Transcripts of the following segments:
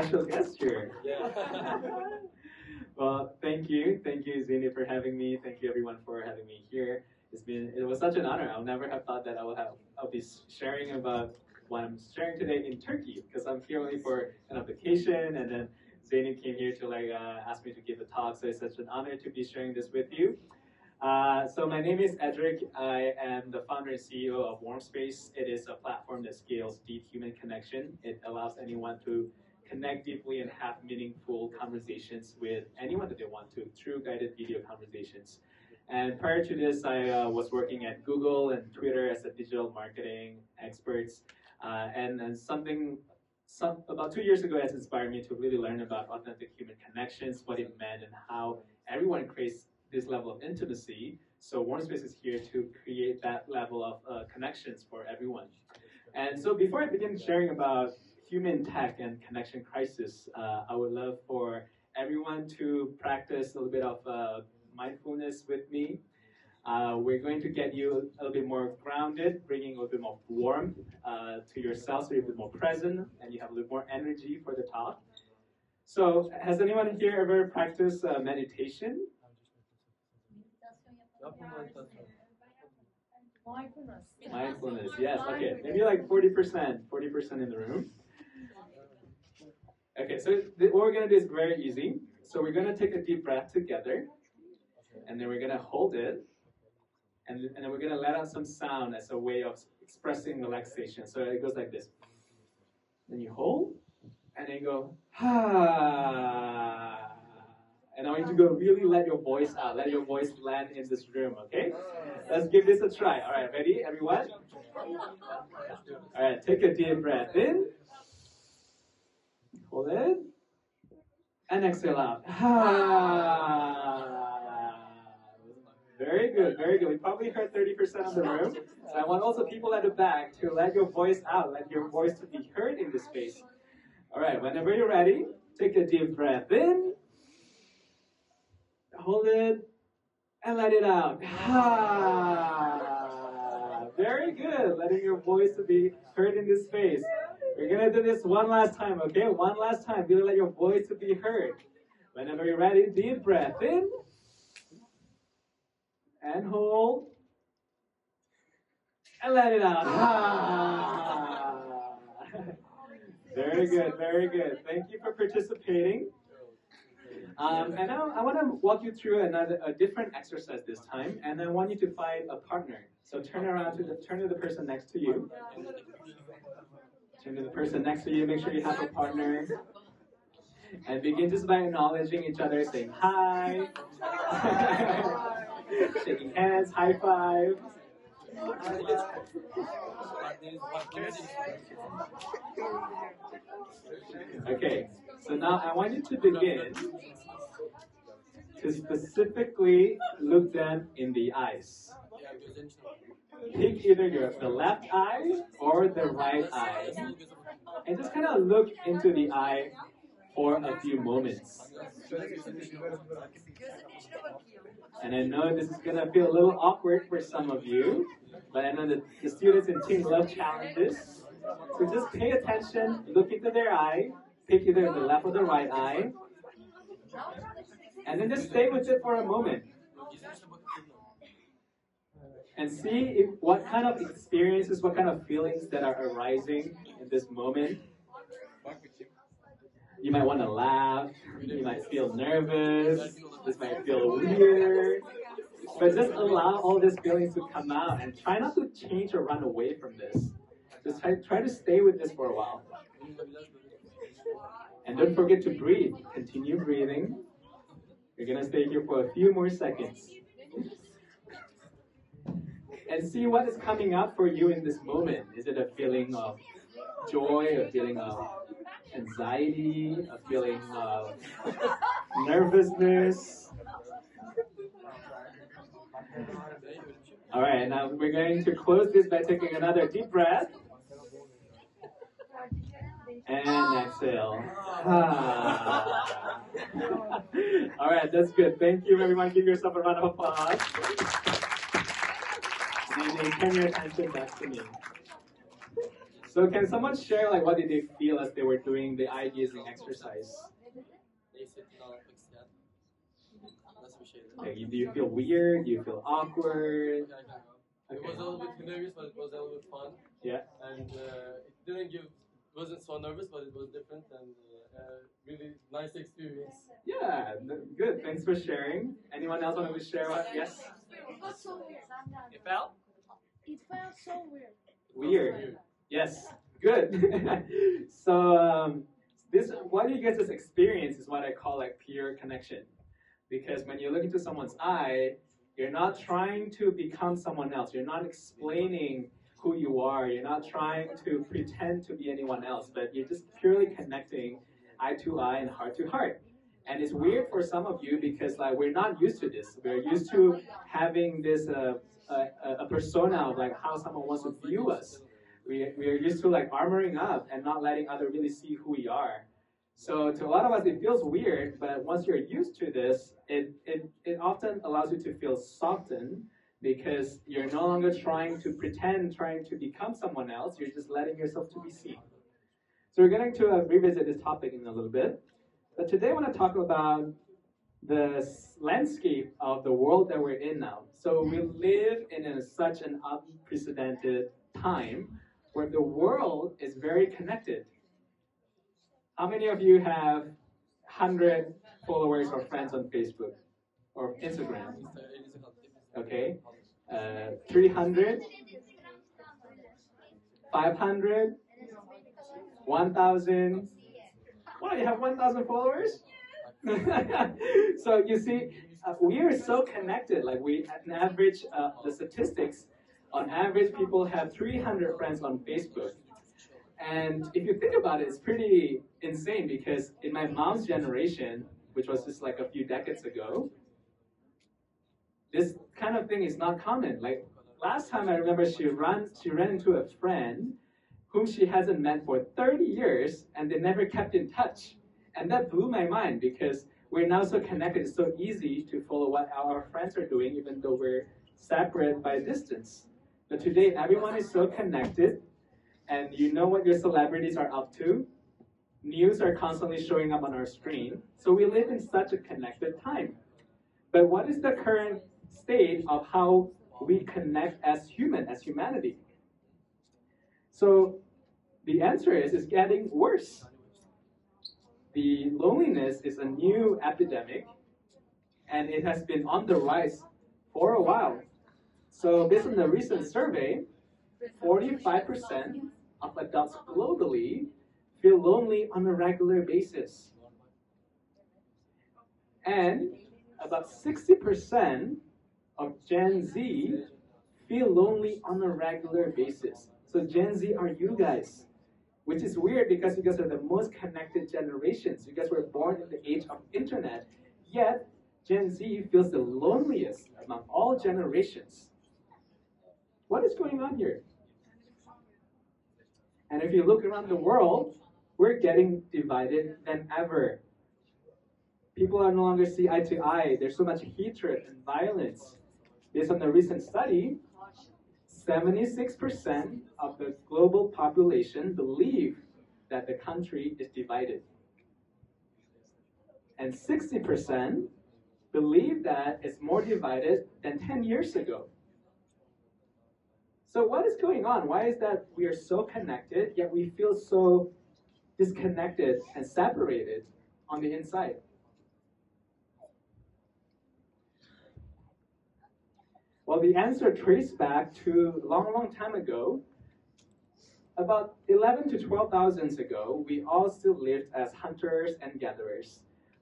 special guest here. Yeah. Well, thank you Zini for having me. Thank you everyone for having me here. It was such an honor. I'll never have thought that I'll be sharing about what I'm sharing today in Turkey, because I'm here only for a vacation, and then Zini came here to ask me to give a talk. So it's such an honor to be sharing this with you. So my name is Edric. I am the founder and CEO of Warmspace. It is a platform that scales deep human connection. It allows anyone to connect deeply and have meaningful conversations with anyone that they want to through guided video conversations. And prior to this, I was working at Google and Twitter as a digital marketing expert. And about 2 years ago has inspired me to really learn about authentic human connections, what it meant, and how everyone creates this level of intimacy. So Warmspace is here to create that level of connections for everyone. And so before I begin sharing about human tech and connection crisis, I would love for everyone to practice a little bit of mindfulness with me. We're going to get you a little bit more grounded, bringing a little bit more warmth to yourself, so you're a bit more present, and you have a little more energy for the talk. So, has anyone here ever practiced meditation? Mindfulness, yes, okay. Maybe like 40% in the room. Okay, so what we're going to do is very easy. So we're going to take a deep breath together, and then we're going to hold it, and then we're going to let out some sound as a way of expressing relaxation. So it goes like this. Then you hold, and then you go, ha. And I want you to go really let your voice out, let your voice land in this room, okay? Let's give this a try. All right, ready, everyone? All right, take a deep breath in. Hold it. And exhale out. Very good, very good. We probably heard 30% of the room. So I want also people at the back to let your voice out, let your voice to be heard in this space. All right, whenever you're ready, take a deep breath in. Hold it. And let it out. Very good. Letting your voice to be heard in this space. We're going to do this one last time, okay? One last time. Really let your voice to be heard. Whenever you're ready, deep breath in. And hold. And let it out. Very good, very good. Thank you for participating. And now I want to walk you through a different exercise this time, and I want you to find a partner. So turn to the person next to you. Turn to the person next to you, make sure you have a partner. And begin just by acknowledging each other, saying hi, shaking hands, high five. Okay, so now I want you to begin to specifically look them in the eyes. Pick either the left eye or the right eye, and just kind of look into the eye for a few moments. And I know this is going to feel a little awkward for some of you, but I know that the students in Tink love challenges. So just pay attention, look into their eye, pick either the left or the right eye, and then just stay with it for a moment. And see what kind of experiences, what kind of feelings that are arising in this moment. You might want to laugh, you might feel nervous, this might feel weird, but just allow all these feelings to come out and try not to change or run away from this. Just try to stay with this for a while. And don't forget to breathe. Continue breathing. You're going to stay here for a few more seconds. And see what is coming up for you in this moment. Is it a feeling of joy, a feeling of anxiety, a feeling of nervousness? All right, now we're going to close this by taking another deep breath. And exhale. All right, that's good. Thank you, everyone. Give yourself a round of applause. And then turn your attention back to me. So can someone share like what did they feel as they were doing the eye gazing exercise? Like, do you feel weird? Do you feel awkward? It was a little bit hilarious, but it was a little bit fun. Yeah. And wasn't so nervous, but it was different and really nice experience. Yeah, good. Thanks for sharing. Anyone else want to share what? Yes? It was so weird. It felt? It felt so weird. Weird. Yes. Good. So this, what you get this experience is what I call like peer connection. Because when you look into someone's eye, you're not trying to become someone else. You're not explaining who you are. You're not trying to pretend to be anyone else, but you're just purely connecting eye to eye and heart to heart. And it's weird for some of you because like we're not used to this. We're used to having this a persona of like how someone wants to view us. We are used to like armoring up and not letting others really see who we are. So to a lot of us, it feels weird, but once you're used to this, it often allows you to feel softened because you're no longer trying to pretend, trying to become someone else. You're just letting yourself to be seen. So we're going to revisit this topic in a little bit. But today I want to talk about the landscape of the world that we're in now. So we live in such an unprecedented time where the world is very connected. How many of you have 100 followers or friends on Facebook or Instagram? Okay. 300? 500? 1,000? Wow, you have 1,000 followers? So you see, we are so connected. Like we, on average, the statistics, on average, people have 300 friends on Facebook. And if you think about it, it's pretty insane because in my mom's generation, which was just like a few decades ago, this kind of thing is not common. Like last time I remember she ran into a friend whom she hasn't met for 30 years and they never kept in touch. And that blew my mind because we're now so connected. It's so easy to follow what our friends are doing even though we're separate by distance. But today everyone is so connected. And you know what your celebrities are up to. News are constantly showing up on our screen. So we live in such a connected time. But what is the current state of how we connect as humanity? So the answer is it's getting worse. The loneliness is a new epidemic, and it has been on the rise for a while. So based on the recent survey, 45% of adults globally feel lonely on a regular basis. And about 60% of Gen Z feel lonely on a regular basis. So Gen Z are you guys, which is weird because you guys are the most connected generations. You guys were born in the age of internet, yet Gen Z feels the loneliest among all generations. What is going on here? And if you look around the world, we're getting divided than ever. People are no longer see eye to eye. There's so much hatred and violence. Based on the recent study, 76% of the global population believe that the country is divided. And 60% believe that it's more divided than 10 years ago. So what is going on? Why is that we are so connected, yet we feel so disconnected and separated on the inside? Well, the answer traced back to a long time ago. About 11 to 12,000 ago, we all still lived as hunters and gatherers.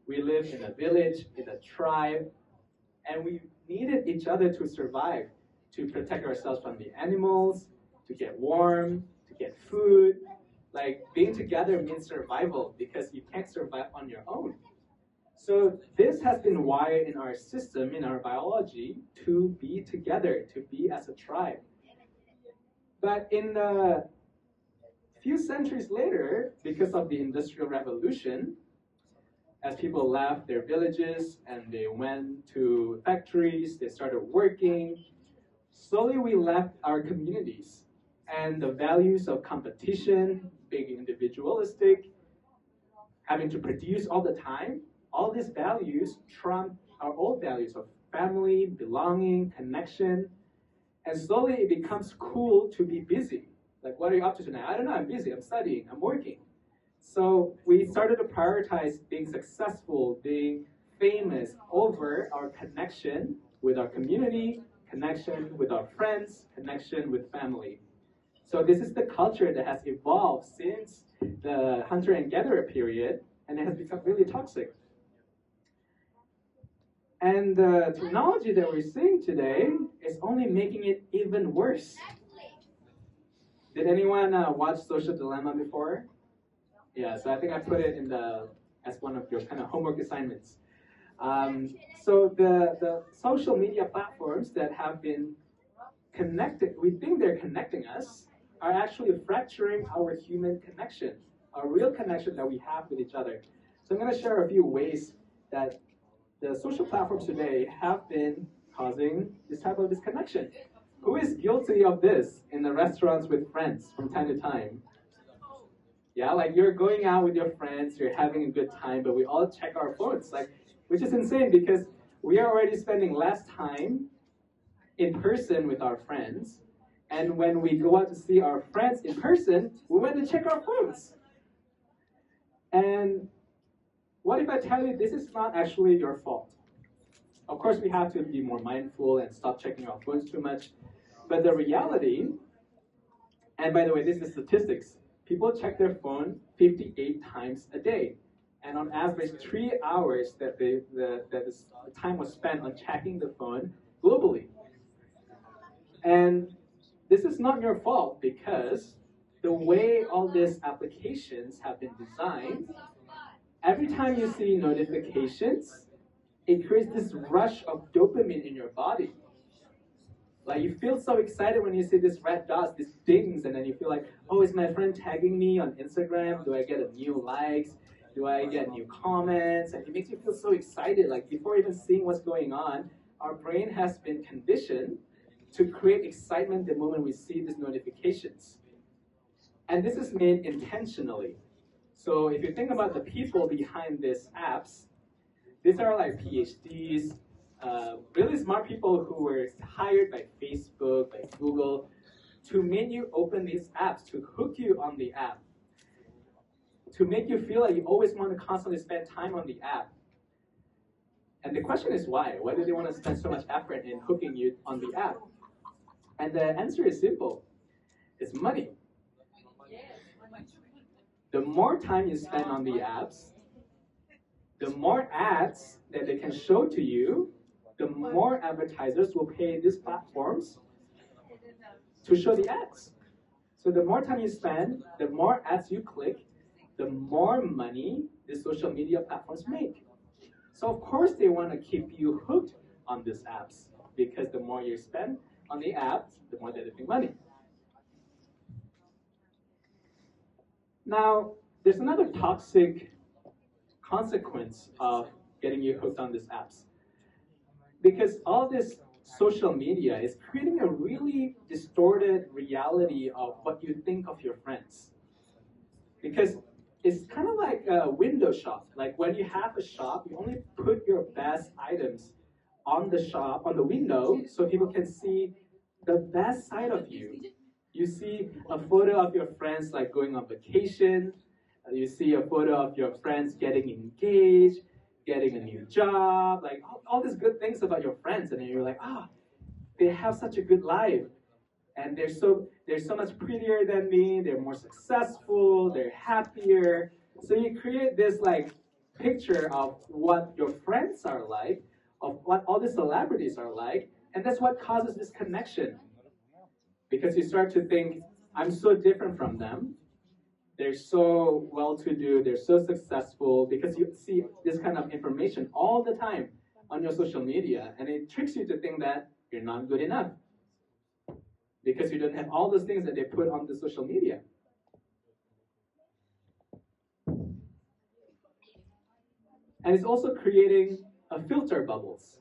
We lived in a village, in a tribe, and we needed each other to survive, to protect ourselves from the animals, to get warm, to get food. Like being together means survival because you can't survive on your own. So this has been wired in our system, in our biology, to be together, to be as a tribe. But in a few centuries later, because of the Industrial Revolution, as people left their villages and they went to factories, they started working, slowly we left our communities. and the values of competition, being individualistic, having to produce all the time, all these values trump our old values of family, belonging, connection, and slowly it becomes cool to be busy. Like, what are you up to tonight? I don't know, I'm busy, I'm studying, I'm working. So we started to prioritize being successful, being famous over our connection with our community, connection with our friends, connection with family. So this is the culture that has evolved since the hunter and gatherer period, and it has become really toxic. And the technology that we're seeing today is only making it even worse. Did anyone watch Social Dilemma before? Yeah, so I think I put it in as one of your kind of homework assignments. So the social media platforms that have been connected, we think they're connecting us, are actually fracturing our human connection, our real connection that we have with each other. So I'm going to share a few ways that the social platforms today have been causing this type of disconnection. Who is guilty of this in the restaurants with friends from time to time? Yeah, like you're going out with your friends, you're having a good time, but we all check our phones, like, which is insane because we are already spending less time in person with our friends. And when we go out to see our friends in person, we want to check our phones. And what if I tell you this is not actually your fault? Of course, we have to be more mindful and stop checking our phones too much. But the reality, and by the way, this is statistics, people check their phone 58 times a day. And on average, 3 hours that the time was spent on checking the phone globally. And this is not your fault because the way all these applications have been designed, every time you see notifications, it creates this rush of dopamine in your body. Like you feel so excited when you see this red dots, these dings, and then you feel like, oh, is my friend tagging me on Instagram? Do I get a new likes? Do I get new comments? And it makes you feel so excited. Like before even seeing what's going on, our brain has been conditioned to create excitement the moment we see these notifications. And this is made intentionally. So if you think about the people behind these apps, these are like PhDs, really smart people who were hired by Facebook, by Google, to make you open these apps, to hook you on the app, to make you feel like you always want to constantly spend time on the app. And the question is why? Why do they want to spend so much effort in hooking you on the app? And the answer is simple. It's money. The more time you spend on the apps, the more ads that they can show to you, the more advertisers will pay these platforms to show the ads. So the more time you spend, the more ads you click, the more money the social media platforms make. So of course they want to keep you hooked on these apps because the more you spend on the app, the more they make money. Now, there's another toxic consequence of getting you hooked on these apps. Because all this social media is creating a really distorted reality of what you think of your friends. Because it's kind of like a window shop. Like when you have a shop, you only put your best items on the shop, on the window, so people can see the best side of you. You see a photo of your friends like going on vacation. You see a photo of your friends getting engaged, getting a new job, like all these good things about your friends, and then you're like, ah, they have such a good life, and they're so much prettier than me. They're more successful. They're happier. So you create this like picture of what your friends are like, of what all the celebrities are like, and that's what causes this connection. Because you start to think, I'm so different from them. They're so well-to-do, they're so successful, because you see this kind of information all the time on your social media, and it tricks you to think that you're not good enough because you don't have all those things that they put on the social media. And it's also creating a filter bubbles.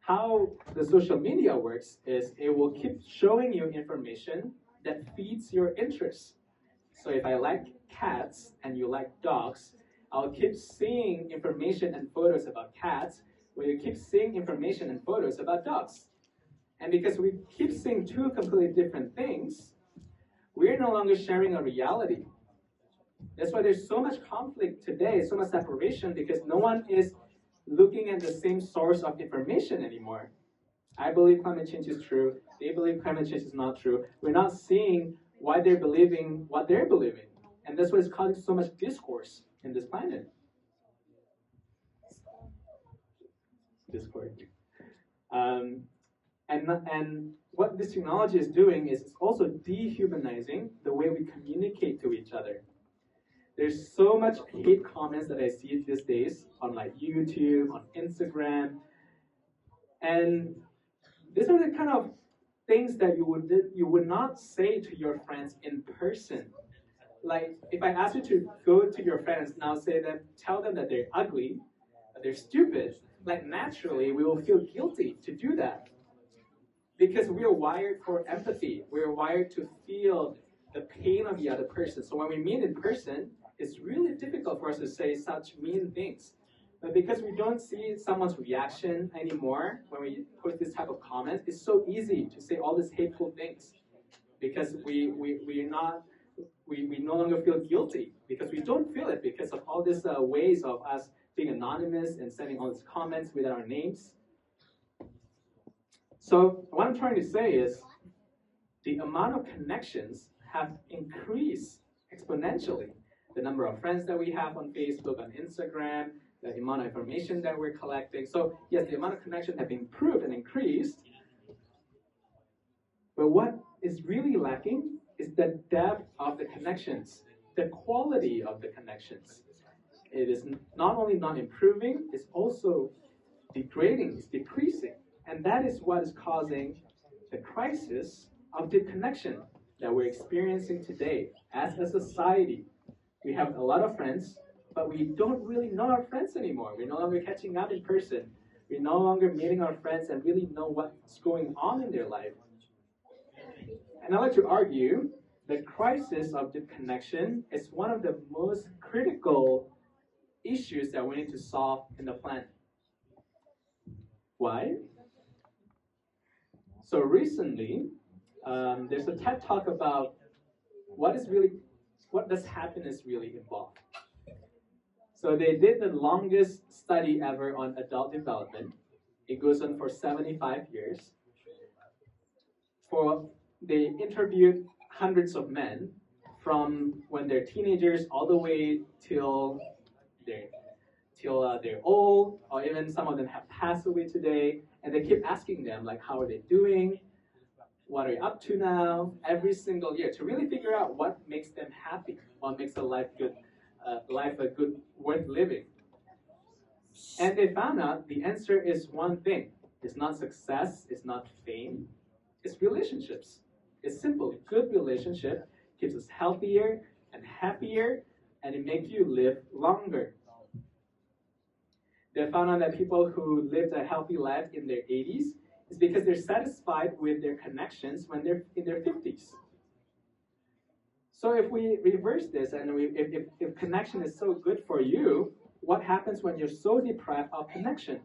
How the social media works is it will keep showing you information that feeds your interests. So if I like cats and you like dogs, I'll keep seeing information and photos about cats, where you keep seeing information and photos about dogs. And because we keep seeing two completely different things, we're no longer sharing a reality. That's why there's so much conflict today, so much separation, because no one is looking at the same source of information anymore. I believe climate change is true. They believe climate change is not true. We're not seeing why they're believing what they're believing. And that's what is causing so much discourse in this planet. Discord. And what this technology is doing is it's also dehumanizing the way we communicate to each other. There's so much hate comments that I see these days on like YouTube, on Instagram, and these are the kind of things that you would not say to your friends in person. Like if I ask you to go to your friends now, tell them that they're ugly, that they're stupid, like naturally we will feel guilty to do that. Because we are wired for empathy. We're wired to feel the pain of the other person. So when we meet in person, it's really difficult for us to say such mean things. But because we don't see someone's reaction anymore when we put this type of comments, it's so easy to say all these hateful things. Because we no longer feel guilty. Because we don't feel it because of all these ways of us being anonymous and sending all these comments without our names. So what I'm trying to say is the amount of connections have increased exponentially. The number of friends that we have on Facebook, on Instagram, the amount of information that we're collecting. So yes, the amount of connections have improved and increased. But what is really lacking is the depth of the connections, the quality of the connections. It is not only not improving, it's also degrading, it's decreasing. And that is what is causing the crisis of deep connection that we're experiencing today as a society. We have a lot of friends, but we don't really know our friends anymore. We're no longer catching up in person. We're no longer meeting our friends and really know what's going on in their life. And I like to argue the crisis of deep connection is one of the most critical issues that we need to solve in the planet. Why? So recently, there's a TED Talk about what does happiness really involve. So they did the longest study ever on adult development. It goes on for 75 years. They interviewed hundreds of men from when they're teenagers all the way till they're old, or even some of them have passed away today, and they keep asking them, like, how are they doing? What are you up to now? Every single year, to really figure out what makes them happy, what makes a life worth living. And they found out the answer is one thing. It's not success, it's not fame, it's relationships. It's simple. Good relationship keeps us healthier and happier, and it makes you live longer. They found out that people who lived a healthy life in their 80s is because they're satisfied with their connections when they're in their 50s. So if we reverse this, and if connection is so good for you, what happens when you're so deprived of connection?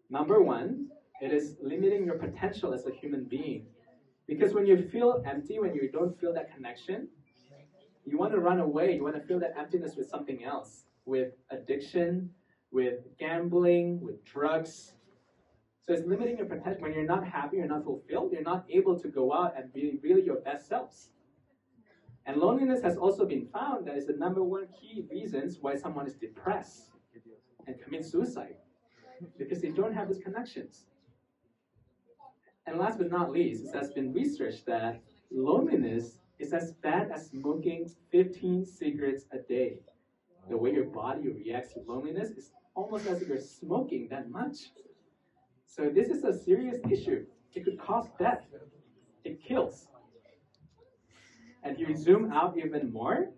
Number one, it is limiting your potential as a human being. Because when you feel empty, when you don't feel that connection, you want to run away, you want to fill that emptiness with something else, with addiction, with gambling, with drugs. So it's limiting your potential. When you're not happy, you're not fulfilled, you're not able to go out and be really your best selves. And loneliness has also been found that is the number one key reasons why someone is depressed and commits suicide, because they don't have these connections. And last but not least, it has been researched that loneliness is as bad as smoking 15 cigarettes a day. The way your body reacts to loneliness is almost as if you're smoking that much. So this is a serious issue. It could cause death. It kills. And if you zoom out even more,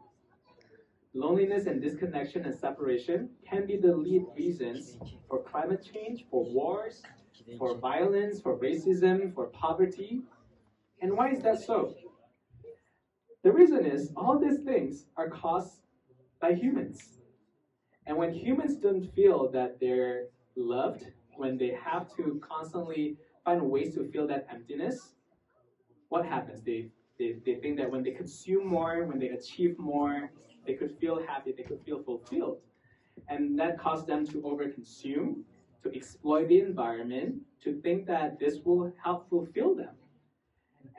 loneliness and disconnection and separation can be the lead reasons for climate change, for wars, for violence, for racism, for poverty. And why is that so? The reason is all these things are caused by humans. And when humans don't feel that they're loved, when they have to constantly find ways to fill that emptiness, what happens? They think that when they consume more, when they achieve more, they could feel happy, they could feel fulfilled. And that caused them to overconsume, to exploit the environment, to think that this will help fulfill them.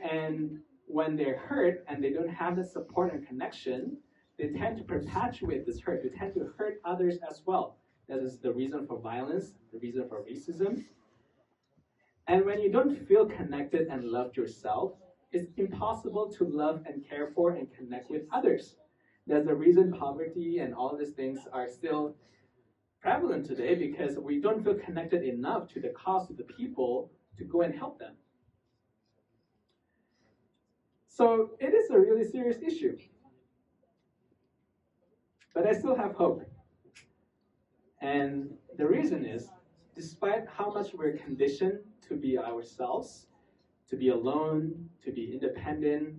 And when they're hurt and they don't have the support and connection, they tend to perpetuate this hurt. They tend to hurt others as well. That is the reason for violence, the reason for racism. And when you don't feel connected and loved yourself, it's impossible to love and care for and connect with others. That's the reason poverty and all these things are still prevalent today, because we don't feel connected enough to the cause of the people to go and help them. So it is a really serious issue. But I still have hope. And the reason is, despite how much we're conditioned to be ourselves, to be alone, to be independent,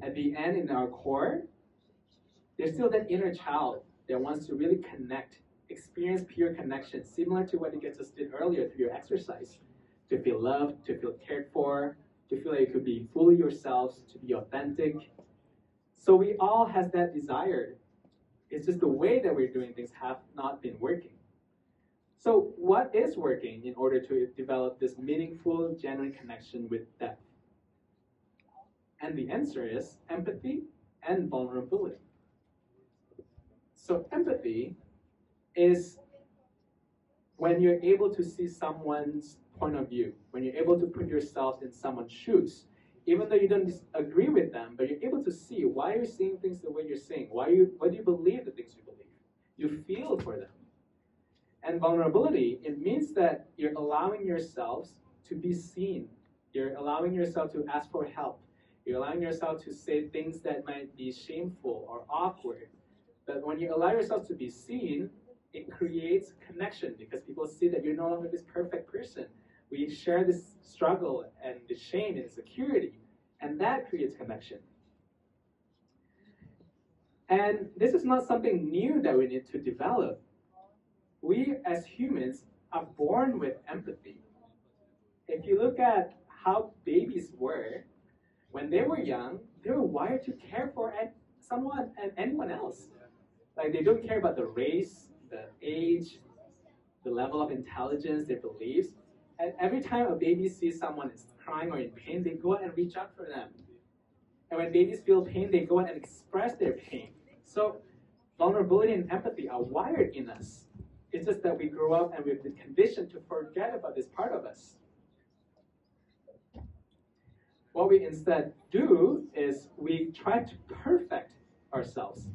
at the end in our core, there's still that inner child that wants to really connect, experience pure connection, similar to what you guys just did earlier through your exercise, to feel loved, to feel cared for, to feel like you could be fully yourselves, to be authentic. So we all has that desire. It's just the way that we're doing things have not been working. So what is working in order to develop this meaningful, genuine connection with depth? And the answer is empathy and vulnerability. So empathy is when you're able to see someone's point of view, when you're able to put yourself in someone's shoes, even though you don't agree with them, but you're able to see why you're seeing things the way you're seeing, why do you believe the things you believe. You feel for them. And vulnerability, it means that you're allowing yourselves to be seen. You're allowing yourself to ask for help. You're allowing yourself to say things that might be shameful or awkward. But when you allow yourself to be seen, it creates connection, because people see that you're no longer this perfect person. We share this struggle and the shame and insecurity, and that creates connection. And this is not something new that we need to develop. We as humans are born with empathy. If you look at how babies were, when they were young, they were wired to care for someone and anyone else. Like, they don't care about the race, the age, the level of intelligence, their beliefs. And every time a baby sees someone is crying or in pain, they go out and reach out for them. And when babies feel pain, they go out and express their pain. So vulnerability and empathy are wired in us. It's just that we grow up and we've been conditioned to forget about this part of us. What we instead do is we try to perfect ourselves.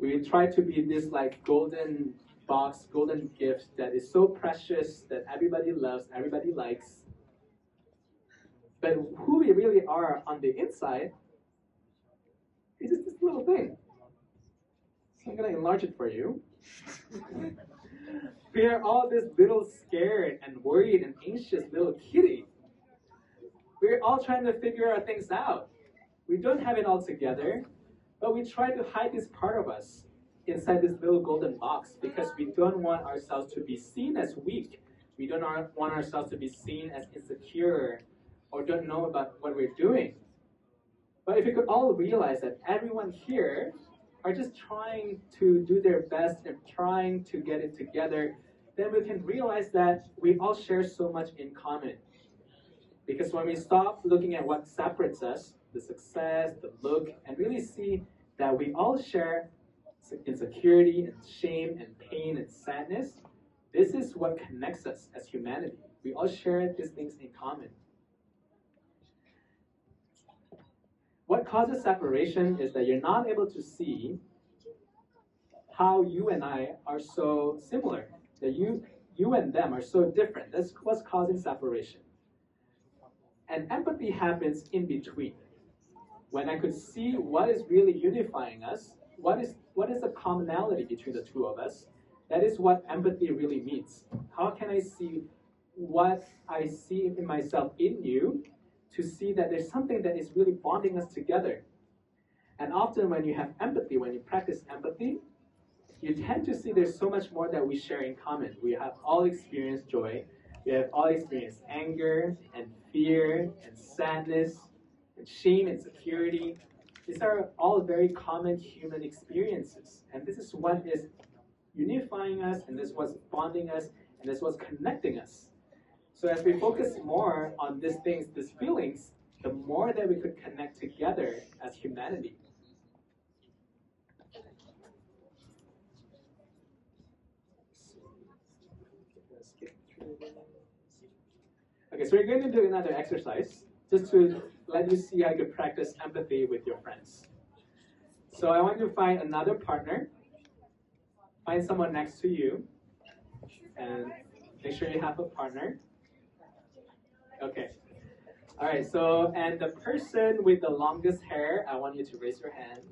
We try to be this like golden box, golden gift that is so precious, that everybody loves, everybody likes. But who we really are on the inside is just this little thing. So I'm going to enlarge it for you. We are all this little scared and worried and anxious little kitty. We're all trying to figure our things out. We don't have it all together, but we try to hide this part of us inside this little golden box, because we don't want ourselves to be seen as weak. We don't want ourselves to be seen as insecure or don't know about what we're doing. But if we could all realize that everyone here are just trying to do their best and trying to get it together, then we can realize that we all share so much in common. Because when we stop looking at what separates us, the success, the look, and really see that we all share insecurity and shame and pain and sadness, this is what connects us as humanity. We all share these things in common. What causes separation is that you're not able to see how you and I are so similar, that you and them are so different. That's what's causing separation. And empathy happens in between. When I could see what is really unifying us, what is the commonality between the two of us, that is what empathy really means. How can I see what I see in myself in you, to see that there's something that is really bonding us together. And often when you have empathy, when you practice empathy, you tend to see there's so much more that we share in common. We have all experienced joy. We have all experienced anger and fear and sadness and shame and security. These are all very common human experiences. And this is what is unifying us, and this is what's bonding us, and this is what's connecting us. So as we focus more on these things, these feelings, the more that we could connect together as humanity. Okay, so we're going to do another exercise just to let you see how you can practice empathy with your friends. So I want you to find another partner, find someone next to you, and make sure you have a partner. Okay. All right, so, and the person with the longest hair, I want you to raise your hand.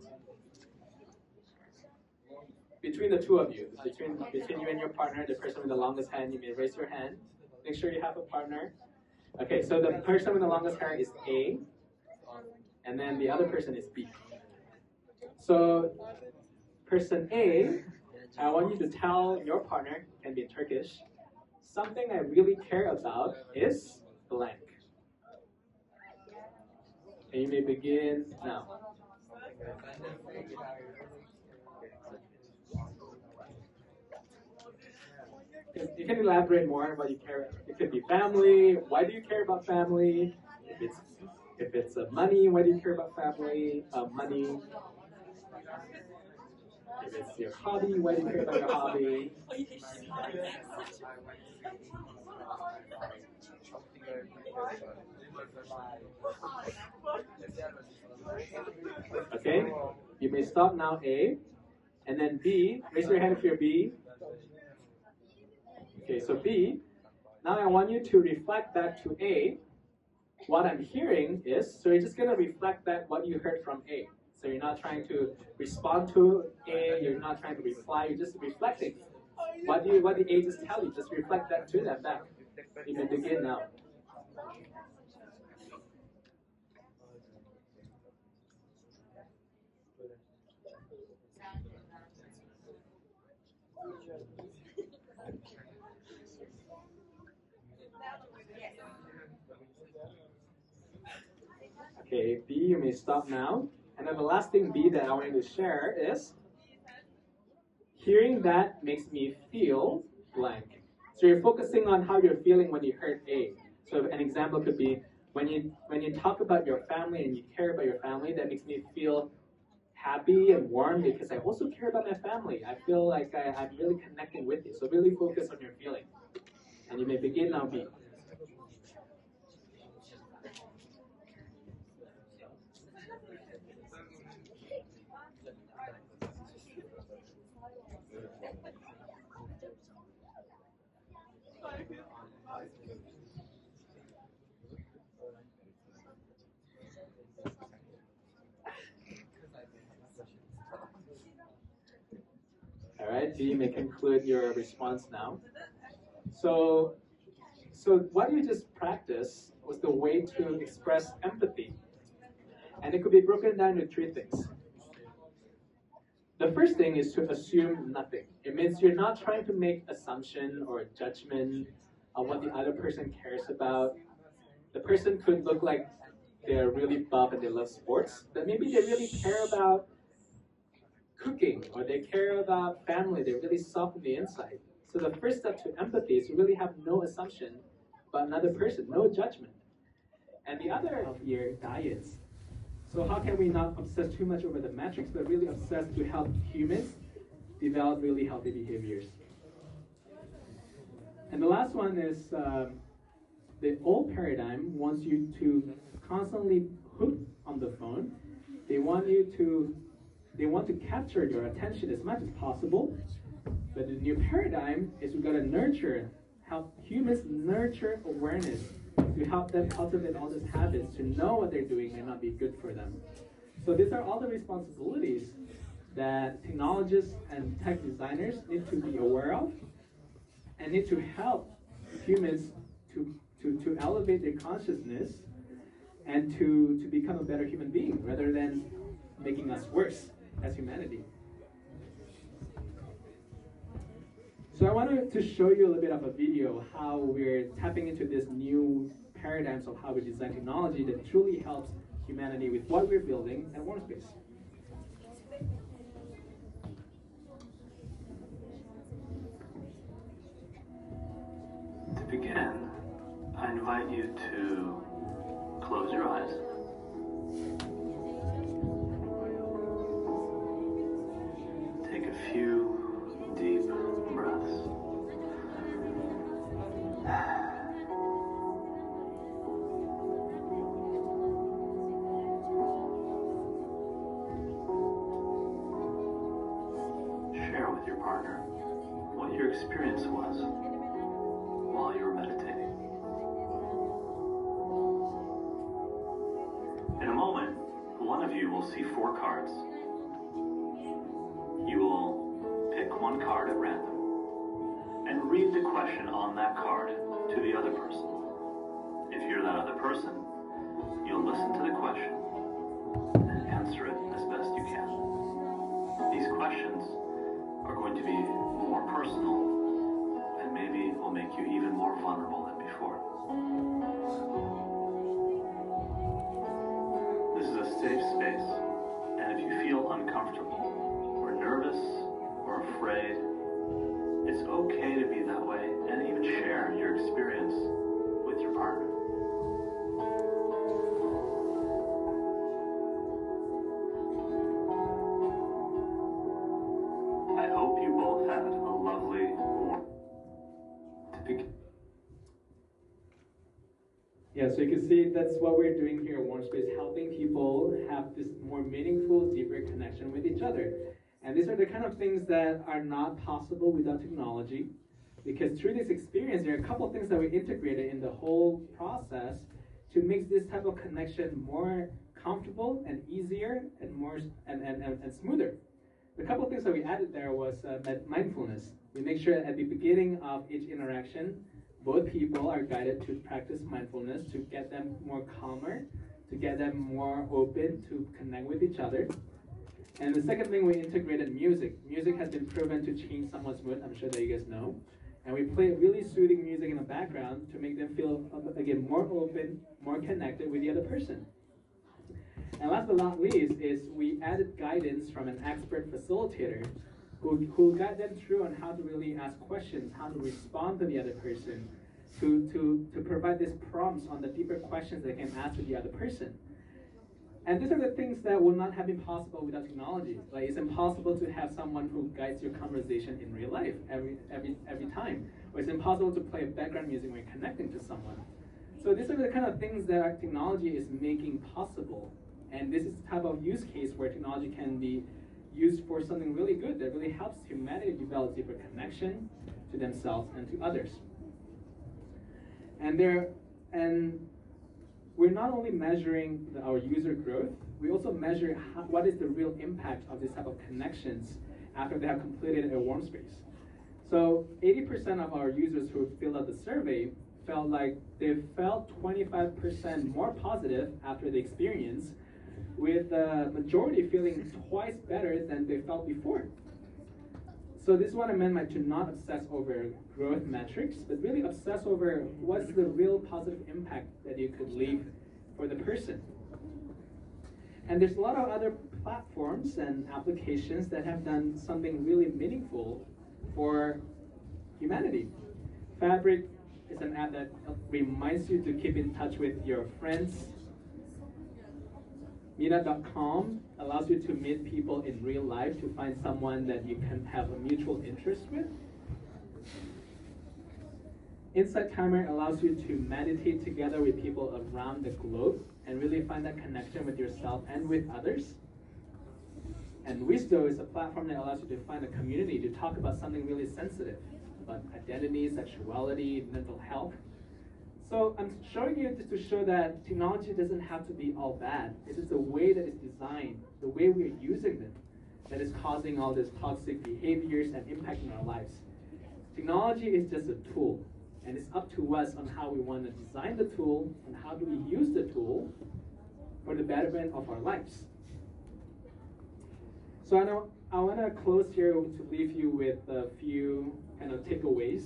Between the two of you, between you and your partner, the person with the longest hand, you may raise your hand. Make sure you have a partner. Okay, so the person with the longest hair is A, and then the other person is B. So, person A, I want you to tell your partner, can be in Turkish, something I really care about is blank. And you may begin now. You can elaborate more on what you care about. It could be family. Why do you care about family? If it's money, why do you care about family? Money. If it's your hobby, why do you care about your hobby? Okay, you may stop now, A. And then B, raise your hand if you're B. Okay, so B, now I want you to reflect back to A. What I'm hearing is, so you're just going to reflect back what you heard from A. So you're not trying to respond to A, you're not trying to reply, you're just reflecting. What did A just tell you? Just reflect that to them back. You can begin now. Okay, B, you may stop now. And then the last thing, B, that I want you to share is, hearing that makes me feel blank. So you're focusing on how you're feeling when you heard A. So an example could be, when you talk about your family and you care about your family, that makes me feel happy and warm because I also care about my family. I feel like I'm really connecting with you. So really focus on your feeling. And you may begin now, B. All right, B, you may conclude your response now. So what you just practiced was the way to express empathy. And it could be broken down into three things. The first thing is to assume nothing. It means you're not trying to make assumption or judgment on what the other person cares about. The person could look like they're really buff and they love sports, but maybe they really care about cooking, or they care about family, they're really soft on the inside. So the first step to empathy is to really have no assumption about another person, no judgment. And the other here, diets. So how can we not obsess too much over the metrics, but really obsess to help humans develop really healthy behaviors? And the last one is the old paradigm wants you to constantly hook on the phone. They want to capture your attention as much as possible. But the new paradigm is we've got to help humans nurture awareness to help them cultivate all these habits, to know what they're doing may not be good for them. So these are all the responsibilities that technologists and tech designers need to be aware of and need to help humans to elevate their consciousness and to become a better human being rather than making us worse as humanity. So I wanted to show you a little bit of a video how we're tapping into this new paradigms of how we design technology that truly helps humanity with what we're building at Warmspace. To begin, I invite you to close your eyes. Take a few deep breaths. Share with your partner what your experience was while you were meditating. In a moment, one of you will see 4 cards. You will pick one card at random and read the question on that card to the other person. If you're that other person, you'll listen to the question and answer it as best you can. These questions are going to be more personal and maybe will make you even more vulnerable than before. This is a safe space, and if you feel uncomfortable or nervous or afraid, it's okay to be that way and even share your experience with your partner. I hope you both had a lovely warm. Yeah, so you can see that's what we're doing here at Warmspace, helping people have this more meaningful, deeper connection with each other. And these are the kind of things that are not possible without technology, because through this experience, there are a couple of things that we integrated in the whole process to make this type of connection more comfortable and easier and more and smoother. The couple of things that we added there was mindfulness. We make sure at the beginning of each interaction, both people are guided to practice mindfulness to get them more calmer, to get them more open to connect with each other. And the second thing, we integrated music. Music has been proven to change someone's mood, I'm sure that you guys know. And we play really soothing music in the background to make them feel, again, more open, more connected with the other person. And last but not least is we added guidance from an expert facilitator who guide them through on how to really ask questions, how to respond to the other person, to provide these prompts on the deeper questions they can ask to the other person. And these are the things that would not have been possible without technology. Like, it's impossible to have someone who guides your conversation in real life every time. Or it's impossible to play background music when you're connecting to someone. So these are the kind of things that our technology is making possible. And this is the type of use case where technology can be used for something really good that really helps humanity develop deeper connection to themselves and to others. And we're not only measuring our user growth, we also measure what is the real impact of this type of connections after they have completed a Warmspace. So 80% of our users who filled out the survey felt like they felt 25% more positive after the experience, with the majority feeling twice better than they felt before. So this is what I meant by to not obsess over growth metrics, but really obsess over what's the real positive impact that you could leave for the person. And there's a lot of other platforms and applications that have done something really meaningful for humanity. Fabric is an app that reminds you to keep in touch with your friends. Meetup.com allows you to meet people in real life, to find someone that you can have a mutual interest with. Insight Timer allows you to meditate together with people around the globe and really find that connection with yourself and with others. And Wisdo is a platform that allows you to find a community to talk about something really sensitive, about identity, sexuality, mental health. So I'm showing you just to show that technology doesn't have to be all bad. It is the way that it's designed, the way we're using them, that is causing all these toxic behaviors and impacting our lives. Technology is just a tool, And it's up to us on how we want to design the tool and how do we use the tool for the betterment of our lives. So I want to close here to leave you with a few kind of takeaways.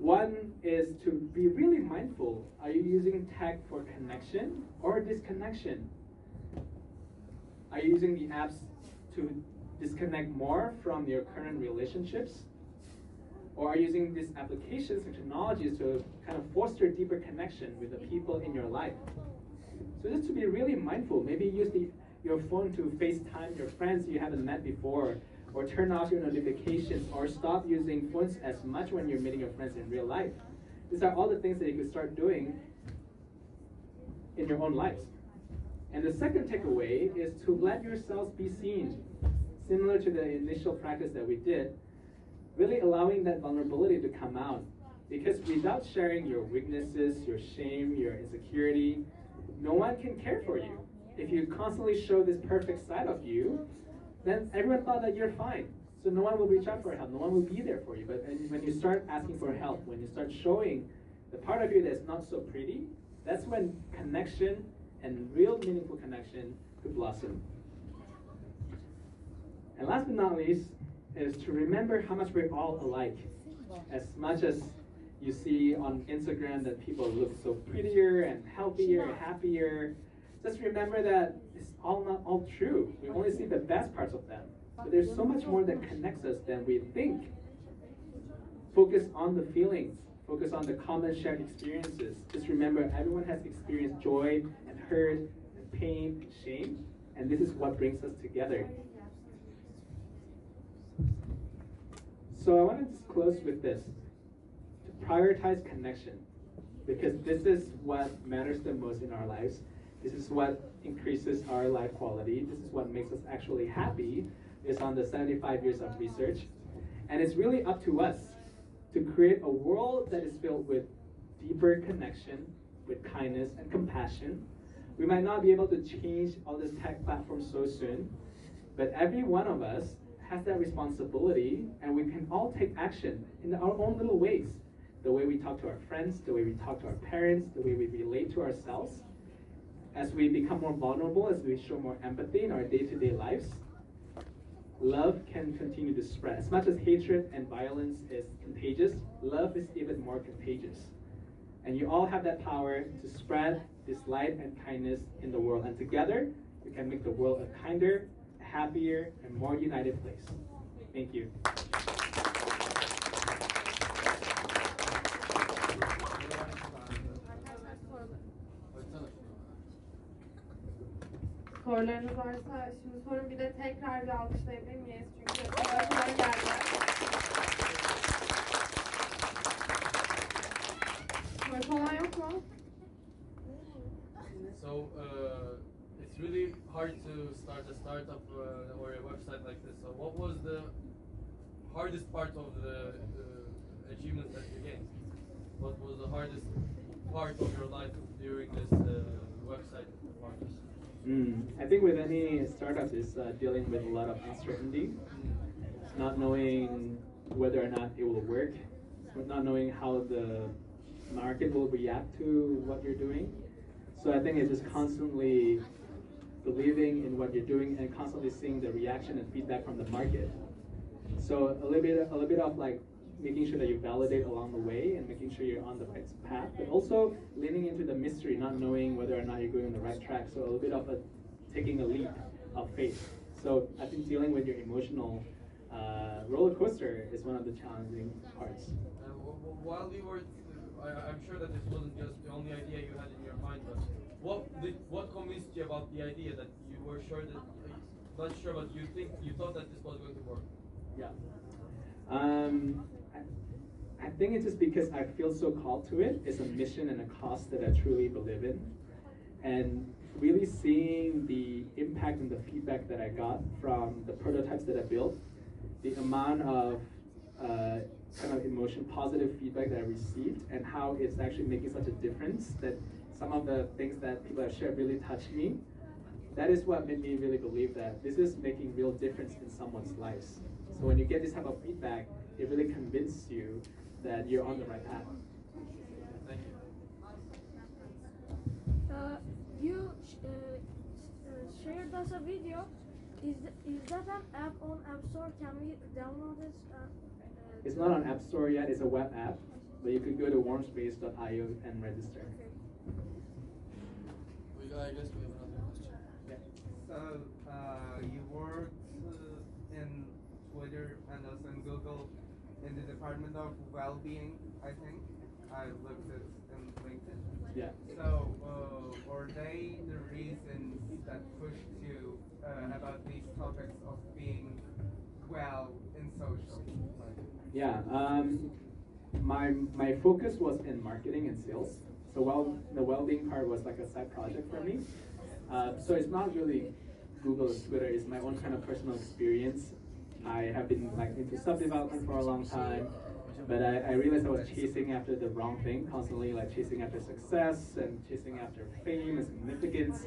One is to be really mindful. Are you using tech for connection or disconnection? Are you using the apps to disconnect more from your current relationships? Or are you using these applications and technologies to kind of foster deeper connection with the people in your life? So just to be really mindful, maybe use your phone to FaceTime your friends you haven't met before, or turn off your notifications, or stop using phones as much when you're meeting your friends in real life. These are all the things that you could start doing in your own lives. And the second takeaway is to let yourselves be seen. Similar to the initial practice that we did, really allowing that vulnerability to come out. Because without sharing your weaknesses, your shame, your insecurity, no one can care for you. If you constantly show this perfect side of you, then everyone thought that you're fine. So no one will reach out for help, no one will be there for you. But when you start asking for help, when you start showing the part of you that's not so pretty, that's when connection and real meaningful connection could blossom. And last but not least, is to remember how much we're all alike. As much as you see on Instagram that people look so prettier and healthier, happier, just remember that it's not all true. We only see the best parts of them. But there's so much more that connects us than we think. Focus on the feelings. Focus on the common shared experiences. Just remember, everyone has experienced joy and hurt and pain and shame. And this is what brings us together. So I want to just close with this. To prioritize connection. Because this is what matters the most in our lives. This is what increases our life quality. This is what makes us actually happy, based on the 75 years of research. And it's really up to us to create a world that is filled with deeper connection, with kindness and compassion. We might not be able to change all these tech platforms so soon, but every one of us has that responsibility, and we can all take action in our own little ways. The way we talk to our friends, the way we talk to our parents, the way we relate to ourselves. As we become more vulnerable, as we show more empathy in our day-to-day lives, love can continue to spread. As much as hatred and violence is contagious, love is even more contagious. And you all have that power to spread this light and kindness in the world. And together, we can make the world a kinder, a happier, and more united place. Thank you. Sorularınız varsa şimdi sorun, bir de tekrar bir alkışlayabilir miyiz? Çünkü sorular geldi. Soru falan yok mu? So it's really hard to start a startup or a website like this. So what was the hardest part of the achievements that you gained? What was the hardest part of your life during this website project? I think with any startup is dealing with a lot of uncertainty, not knowing whether or not it will work, not knowing how the market will react to what you're doing. So I think it's just constantly believing in what you're doing and constantly seeing the reaction and feedback from the market. So a little bit of like making sure that you validate along the way and making sure you're on the right path, but also leaning into the mystery, not knowing whether or not you're going on the right track. So a little bit of taking a leap of faith. So I think dealing with your emotional roller coaster is one of the challenging parts. While you were, I'm sure that this wasn't just the only idea you had in your mind, but what convinced you about the idea that you were sure that, not sure, but you thought that this was going to work? Yeah. I think it's just because I feel so called to it. It's a mission and a cause that I truly believe in. And really seeing the impact and the feedback that I got from the prototypes that I built, the amount of kind of emotion, positive feedback that I received, and how it's actually making such a difference, that some of the things that people have shared really touched me. That is what made me really believe that this is making real difference in someone's lives. So when you get this type of feedback, it really convinces you that you're on the right path. Thank you. You shared us a video. Is that an app on App Store? Can we download it? It's not on App Store yet, it's a web app, but you could go to warmspace.io and register. Okay. I guess we have another question. Yeah. So, you worked in Twitter and also in Google in the Department of Well-being, I think. I looked at in LinkedIn. Yeah. So, were they the reasons that pushed you about these topics of being well in social? Yeah, my focus was in marketing and sales. So the well-being part was like a side project for me. So it's not really Google or Twitter, it's my own kind of personal experience. I have been like into self-development for a long time, but I realized I was chasing after the wrong thing, constantly like chasing after success and chasing after fame and significance.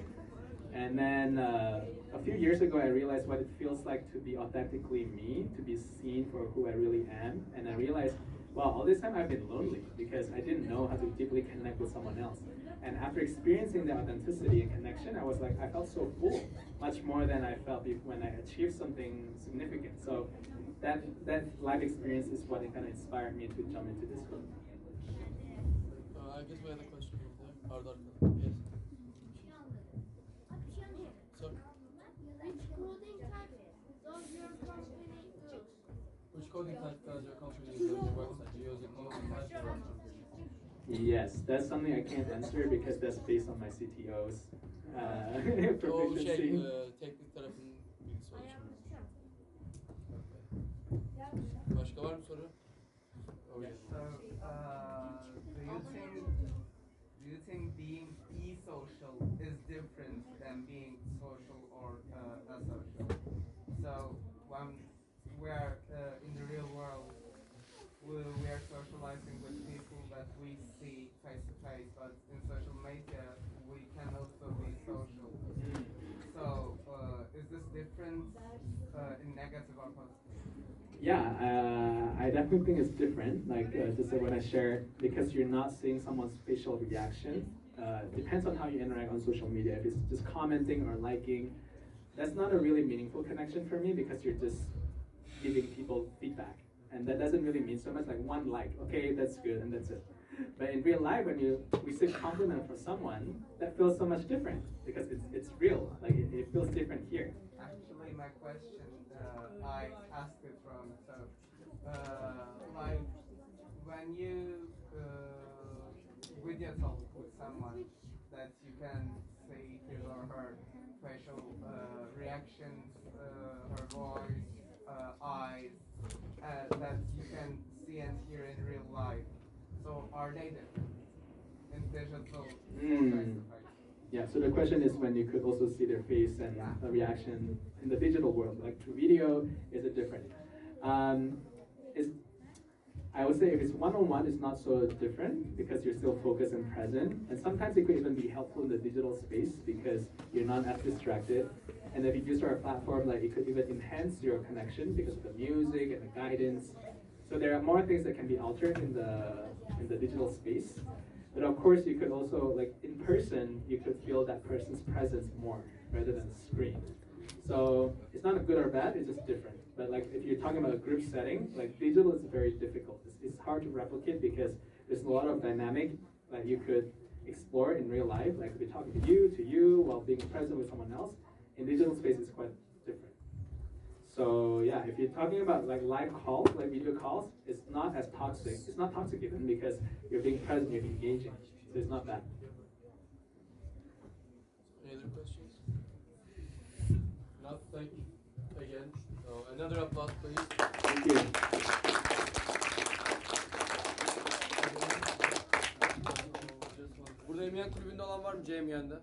And then a few years ago, I realized what it feels like to be authentically me, to be seen for who I really am. And I realized, wow, all this time I've been lonely because I didn't know how to deeply connect with someone else. And after experiencing the authenticity and connection, I was like, I felt so full, much more than I felt when I achieved something significant. So that life experience is what kind of inspired me to jump into this field. I guess we have a question over there. Yes. So, which coding type does your company use on your website? Do you use a coding type or? Yes, that's something I can't answer because that's based on my CTO's O proficiency. teknik tarafın bilgisi oluşumu. Başka var mı soru? Oh, yes. So, do you think being e-social is different than being social or asocial? So, when we're in the real world, we are socializing with people that we see face to face, but in social media we can also be social. So, is this different in negative or positive? Yeah, I definitely think it's different. Like just like when I share, because you're not seeing someone's facial reaction. Depends on how you interact on social media. If it's just commenting or liking, that's not a really meaningful connection for me because you're just giving people feedback. And that doesn't really mean so much, like one like, okay, that's good, and that's it. But in real life, when you receive compliment from someone, that feels so much different because it's real. Like it feels different here. Actually, my question, I asked it wrong. So, like when you video talk with someone, that you can see his or her facial reactions, her voice, eyes, that you can see and hear in real life. So are they different in digital face-to-face? Yeah, so the question is when you could also see their face and the reaction in the digital world, like through video, is it different? I would say if it's one-on-one, it's not so different because you're still focused and present. And sometimes it could even be helpful in the digital space because you're not as distracted. And if you use our platform, like it could even enhance your connection because of the music and the guidance. So there are more things that can be altered in the digital space. But of course, you could also, like in person, you could feel that person's presence more rather than the screen. So it's not a good or bad, it's just different. But like if you're talking about a group setting, like digital is very difficult. It's hard to replicate because there's a lot of dynamic that you could explore in real life. Like if you're talking to you while being present with someone else. In digital space, it's quite different. So yeah, if you're talking about like live calls, like video calls, it's not as toxic. It's not toxic even because you're being present, you're engaging. So it's not bad. Any other questions? Not, thank you again. So another applause, please. Thank you. Burada yemeyen kulübünde olan var mı Cem yanında?